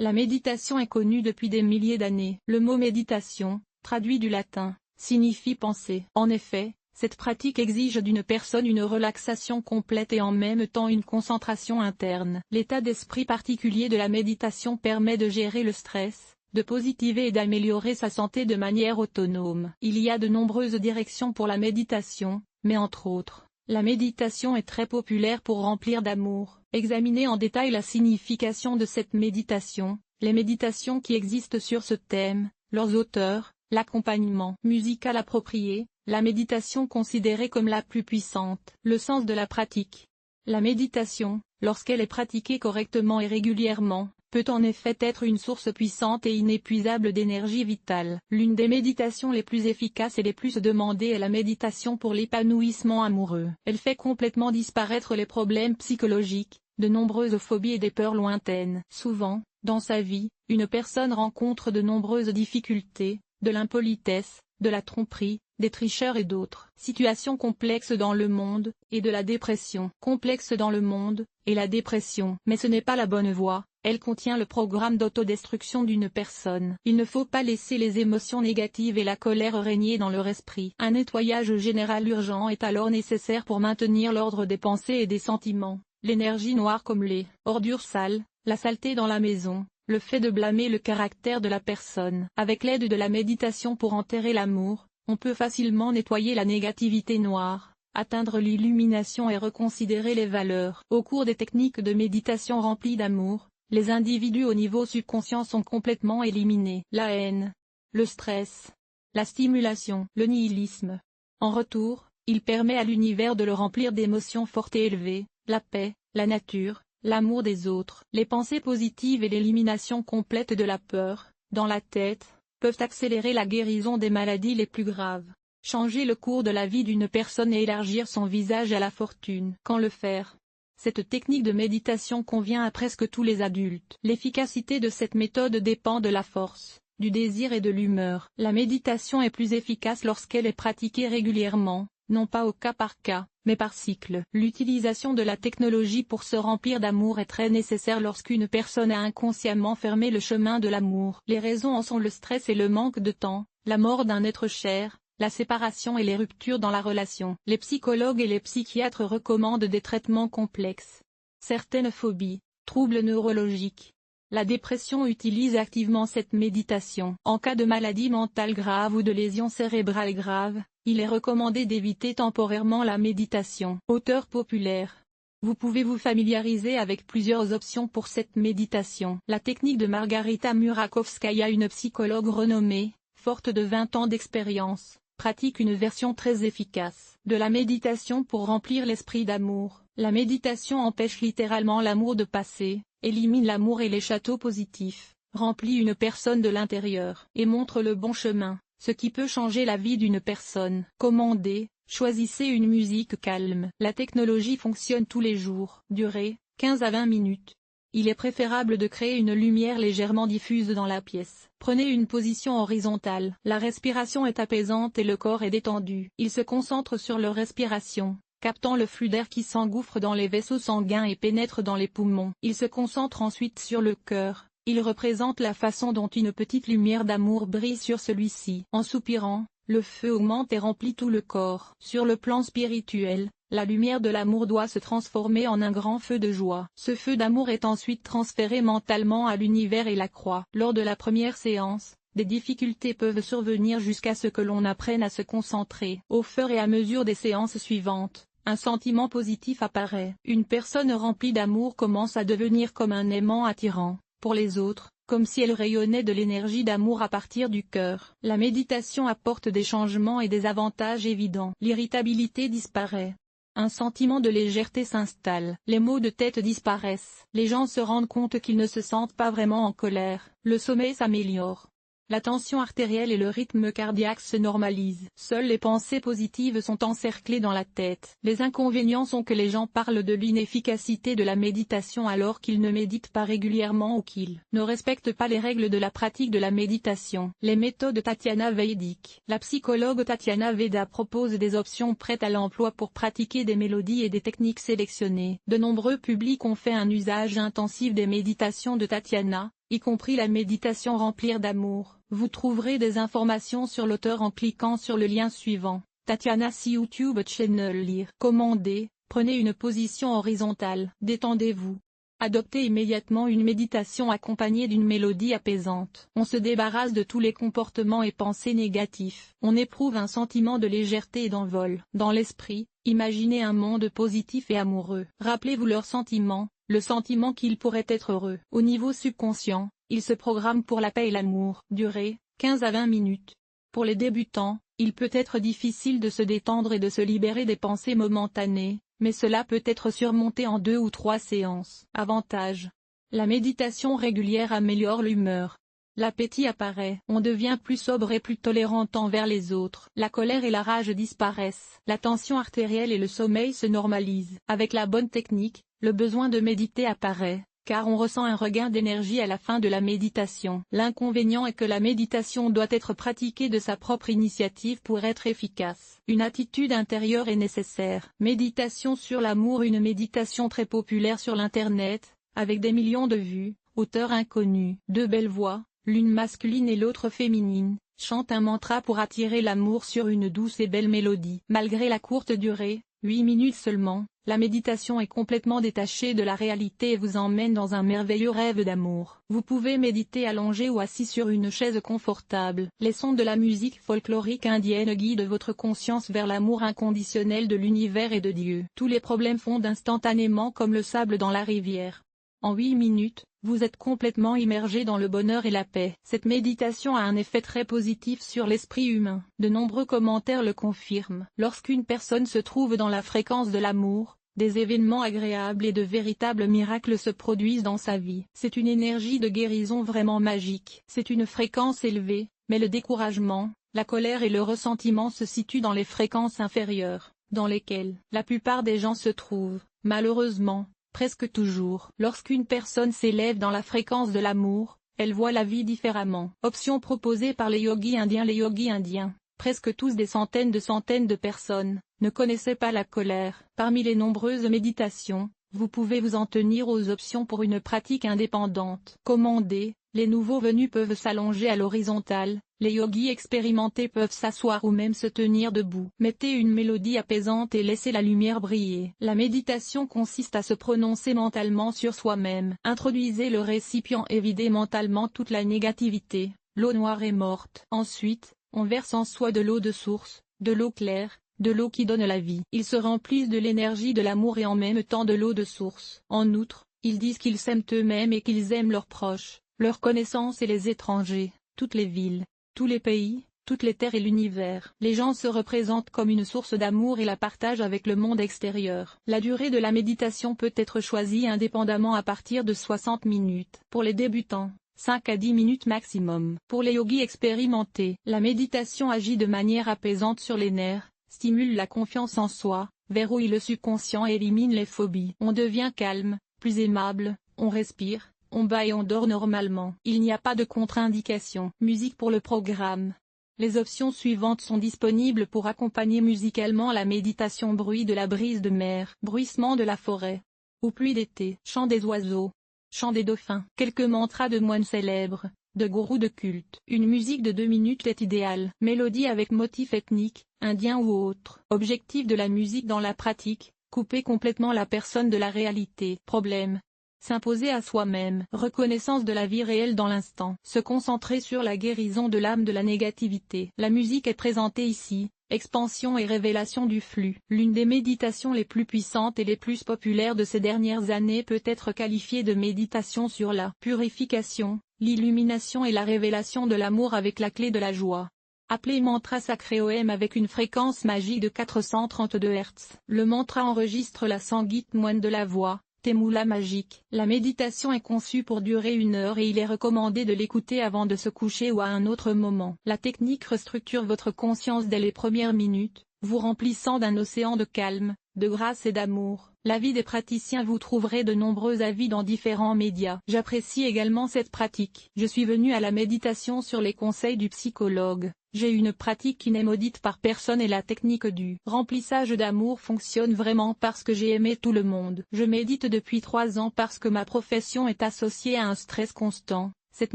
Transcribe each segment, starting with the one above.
La méditation est connue depuis des milliers d'années. Le mot méditation, traduit du latin, signifie penser. En effet, cette pratique exige d'une personne une relaxation complète et en même temps une concentration interne. L'état d'esprit particulier de la méditation permet de gérer le stress, de positiver et d'améliorer sa santé de manière autonome. Il y a de nombreuses directions pour la méditation, mais entre autres, la méditation est très populaire pour remplir d'amour. Examinez en détail la signification de cette méditation, les méditations qui existent sur ce thème, leurs auteurs, l'accompagnement musical approprié, la méditation considérée comme la plus puissante. Le sens de la pratique. La méditation, lorsqu'elle est pratiquée correctement et régulièrement, peut en effet être une source puissante et inépuisable d'énergie vitale. L'une des méditations les plus efficaces et les plus demandées est la méditation pour l'épanouissement amoureux. Elle fait complètement disparaître les problèmes psychologiques, de nombreuses phobies et des peurs lointaines. Souvent, dans sa vie, une personne rencontre de nombreuses difficultés, de l'impolitesse, de la tromperie, des tricheurs et d'autres situations complexes dans le monde, et de la dépression. Complexe dans le monde, et la dépression. Mais ce n'est pas la bonne voie, elle contient le programme d'autodestruction d'une personne. Il ne faut pas laisser les émotions négatives et la colère régner dans leur esprit. Un nettoyage général urgent est alors nécessaire pour maintenir l'ordre des pensées et des sentiments. L'énergie noire comme les ordures sales, la saleté dans la maison, le fait de blâmer le caractère de la personne. Avec l'aide de la méditation pour enterrer l'amour, on peut facilement nettoyer la négativité noire, atteindre l'illumination et reconsidérer les valeurs. Au cours des techniques de méditation remplies d'amour, les individus au niveau subconscient sont complètement éliminés. La haine, le stress, la stimulation, le nihilisme. En retour, il permet à l'univers de le remplir d'émotions fortes et élevées, la paix, la nature, l'amour des autres. Les pensées positives et l'élimination complète de la peur, dans la tête, peuvent accélérer la guérison des maladies les plus graves, changer le cours de la vie d'une personne et élargir son visage à la fortune. Quand le faire? Cette technique de méditation convient à presque tous les adultes. L'efficacité de cette méthode dépend de la force, du désir et de l'humeur. La méditation est plus efficace lorsqu'elle est pratiquée régulièrement, non pas au cas par cas, mais par cycle. L'utilisation de la technologie pour se remplir d'amour est très nécessaire lorsqu'une personne a inconsciemment fermé le chemin de l'amour. Les raisons en sont le stress et le manque de temps, la mort d'un être cher, la séparation et les ruptures dans la relation. Les psychologues et les psychiatres recommandent des traitements complexes. Certaines phobies, troubles neurologiques, la dépression utilise activement cette méditation. En cas de maladie mentale grave ou de lésion cérébrale grave, il est recommandé d'éviter temporairement la méditation. Auteur populaire. Vous pouvez vous familiariser avec plusieurs options pour cette méditation. La technique de Margarita Murakovskaya, une psychologue renommée, forte de 20 ans d'expérience, pratique une version très efficace de la méditation pour remplir l'esprit d'amour. La méditation empêche littéralement l'amour de passer, élimine l'amour et les châteaux positifs, remplit une personne de l'intérieur et montre le bon chemin, ce qui peut changer la vie d'une personne. Commandez, choisissez une musique calme. La technologie fonctionne tous les jours. Durée, 15 à 20 minutes. Il est préférable de créer une lumière légèrement diffuse dans la pièce. Prenez une position horizontale. La respiration est apaisante et le corps est détendu. Il se concentre sur leur respiration, captant le flux d'air qui s'engouffre dans les vaisseaux sanguins et pénètre dans les poumons. Il se concentre ensuite sur le cœur. Il représente la façon dont une petite lumière d'amour brille sur celui-ci. En soupirant, le feu augmente et remplit tout le corps. Sur le plan spirituel, la lumière de l'amour doit se transformer en un grand feu de joie. Ce feu d'amour est ensuite transféré mentalement à l'univers et la croix. Lors de la première séance, des difficultés peuvent survenir jusqu'à ce que l'on apprenne à se concentrer. Au fur et à mesure des séances suivantes, un sentiment positif apparaît. Une personne remplie d'amour commence à devenir comme un aimant attirant pour les autres, comme si elle rayonnait de l'énergie d'amour à partir du cœur. La méditation apporte des changements et des avantages évidents. L'irritabilité disparaît. Un sentiment de légèreté s'installe. Les maux de tête disparaissent. Les gens se rendent compte qu'ils ne se sentent pas vraiment en colère. Le sommeil s'améliore. La tension artérielle et le rythme cardiaque se normalisent. Seules les pensées positives sont encerclées dans la tête. Les inconvénients sont que les gens parlent de l'inefficacité de la méditation alors qu'ils ne méditent pas régulièrement ou qu'ils ne respectent pas les règles de la pratique de la méditation. Les méthodes Tatiana Vedic. La psychologue Tatiana Veda propose des options prêtes à l'emploi pour pratiquer des mélodies et des techniques sélectionnées. De nombreux publics ont fait un usage intensif des méditations de Tatiana, y compris la méditation Remplir d'amour. Vous trouverez des informations sur l'auteur en cliquant sur le lien suivant. Tatiana Si YouTube Channel Lire. Commandez, prenez une position horizontale. Détendez-vous. Adoptez immédiatement une méditation accompagnée d'une mélodie apaisante. On se débarrasse de tous les comportements et pensées négatifs. On éprouve un sentiment de légèreté et d'envol. Dans l'esprit, imaginez un monde positif et amoureux. Rappelez-vous leurs sentiments, le sentiment qu'ils pourraient être heureux. Au niveau subconscient, ils se programment pour la paix et l'amour. Durée, 15 à 20 minutes. Pour les débutants, il peut être difficile de se détendre et de se libérer des pensées momentanées, mais cela peut être surmonté en 2 ou 3 séances. Avantages. La méditation régulière améliore l'humeur. L'appétit apparaît. On devient plus sobre et plus tolérant envers les autres. La colère et la rage disparaissent. La tension artérielle et le sommeil se normalisent. Avec la bonne technique, le besoin de méditer apparaît, car on ressent un regain d'énergie à la fin de la méditation. L'inconvénient est que la méditation doit être pratiquée de sa propre initiative pour être efficace. Une attitude intérieure est nécessaire. Méditation sur l'amour. Une méditation très populaire sur l'internet, avec des millions de vues. Auteur inconnu. Deux belles voix, l'une masculine et l'autre féminine, chantent un mantra pour attirer l'amour sur une douce et belle mélodie. Malgré la courte durée, 8 minutes seulement, la méditation est complètement détachée de la réalité et vous emmène dans un merveilleux rêve d'amour. Vous pouvez méditer allongé ou assis sur une chaise confortable. Les sons de la musique folklorique indienne guident votre conscience vers l'amour inconditionnel de l'univers et de Dieu. Tous les problèmes fondent instantanément comme le sable dans la rivière. En 8 minutes, vous êtes complètement immergé dans le bonheur et la paix. Cette méditation a un effet très positif sur l'esprit humain. De nombreux commentaires le confirment. Lorsqu'une personne se trouve dans la fréquence de l'amour, des événements agréables et de véritables miracles se produisent dans sa vie. C'est une énergie de guérison vraiment magique. C'est une fréquence élevée, mais le découragement, la colère et le ressentiment se situent dans les fréquences inférieures, dans lesquelles la plupart des gens se trouvent, malheureusement. Presque toujours. Lorsqu'une personne s'élève dans la fréquence de l'amour, elle voit la vie différemment. Option proposée par les yogis indiens. Les yogis indiens, presque tous des centaines de personnes, ne connaissaient pas la colère. Parmi les nombreuses méditations, vous pouvez vous en tenir aux options pour une pratique indépendante. Commandez, les nouveaux venus peuvent s'allonger à l'horizontale, les yogis expérimentés peuvent s'asseoir ou même se tenir debout. Mettez une mélodie apaisante et laissez la lumière briller. La méditation consiste à se prononcer mentalement sur soi-même. Introduisez le récipient et videz mentalement toute la négativité. L'eau noire est morte. Ensuite, on verse en soi de l'eau de source, de l'eau claire, de l'eau qui donne la vie. Ils se remplissent de l'énergie de l'amour et en même temps de l'eau de source. En outre, ils disent qu'ils s'aiment eux-mêmes et qu'ils aiment leurs proches, leurs connaissances et les étrangers, toutes les villes, tous les pays, toutes les terres et l'univers. Les gens se représentent comme une source d'amour et la partagent avec le monde extérieur. La durée de la méditation peut être choisie indépendamment à partir de 60 minutes. Pour les débutants, 5 à 10 minutes maximum. Pour les yogis expérimentés, la méditation agit de manière apaisante sur les nerfs, stimule la confiance en soi, verrouille le subconscient et élimine les phobies. On devient calme, plus aimable, on respire, on bat et on dort normalement. Il n'y a pas de contre-indication. Musique pour le programme. Les options suivantes sont disponibles pour accompagner musicalement la méditation. Bruit de la brise de mer, bruissement de la forêt, ou pluie d'été, chant des oiseaux, chant des dauphins. Quelques mantras de moines célèbres, de gourous de culte. Une musique de 2 minutes est idéale. Mélodie avec motif ethnique, indien ou autre. Objectif de la musique dans la pratique, couper complètement la personne de la réalité. Problème. S'imposer à soi-même. Reconnaissance de la vie réelle dans l'instant. Se concentrer sur la guérison de l'âme de la négativité. La musique est présentée ici. Expansion et révélation du flux. L'une des méditations les plus puissantes et les plus populaires de ces dernières années peut être qualifiée de méditation sur la purification, l'illumination et la révélation de l'amour avec la clé de la joie. Appelé mantra sacré OM avec une fréquence magique de 432 Hz. Le mantra enregistre la sanguine moine de la voix. Temula magique. La méditation est conçue pour durer 1 heure et il est recommandé de l'écouter avant de se coucher ou à un autre moment. La technique restructure votre conscience dès les premières minutes, vous remplissant d'un océan de calme, de grâce et d'amour. L'avis des praticiens. Vous trouverez de nombreux avis dans différents médias. J'apprécie également cette pratique. Je suis venu à la méditation sur les conseils du psychologue. J'ai une pratique qui n'est maudite par personne et la technique du remplissage d'amour fonctionne vraiment parce que j'ai aimé tout le monde. Je médite depuis 3 ans parce que ma profession est associée à un stress constant. Cette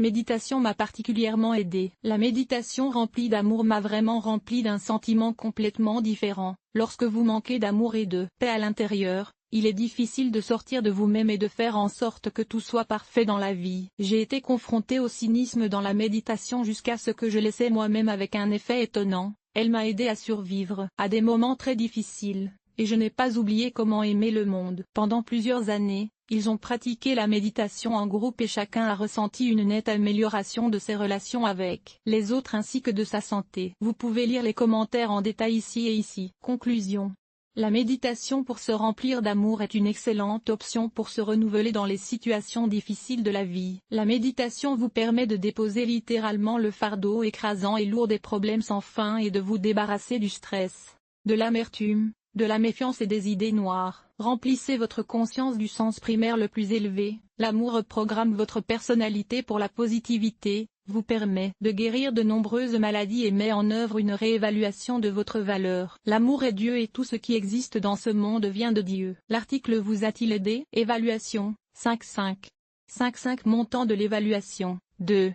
méditation m'a particulièrement aidé. La méditation remplie d'amour m'a vraiment rempli d'un sentiment complètement différent. Lorsque vous manquez d'amour et de paix à l'intérieur, il est difficile de sortir de vous-même et de faire en sorte que tout soit parfait dans la vie. J'ai été confronté au cynisme dans la méditation jusqu'à ce que je l'essaie moi-même avec un effet étonnant. Elle m'a aidé à survivre à des moments très difficiles, et je n'ai pas oublié comment aimer le monde. Pendant plusieurs années, ils ont pratiqué la méditation en groupe et chacun a ressenti une nette amélioration de ses relations avec les autres ainsi que de sa santé. Vous pouvez lire les commentaires en détail ici et ici. Conclusion. La méditation pour se remplir d'amour est une excellente option pour se renouveler dans les situations difficiles de la vie. La méditation vous permet de déposer littéralement le fardeau écrasant et lourd des problèmes sans fin et de vous débarrasser du stress, de l'amertume, de la méfiance et des idées noires. Remplissez votre conscience du sens primaire le plus élevé. L'amour reprogramme votre personnalité pour la positivité, vous permet de guérir de nombreuses maladies et met en œuvre une réévaluation de votre valeur. L'amour est Dieu et tout ce qui existe dans ce monde vient de Dieu. L'article vous a-t-il aidé? Évaluation 5.5. 5.5 Montant de l'évaluation 2.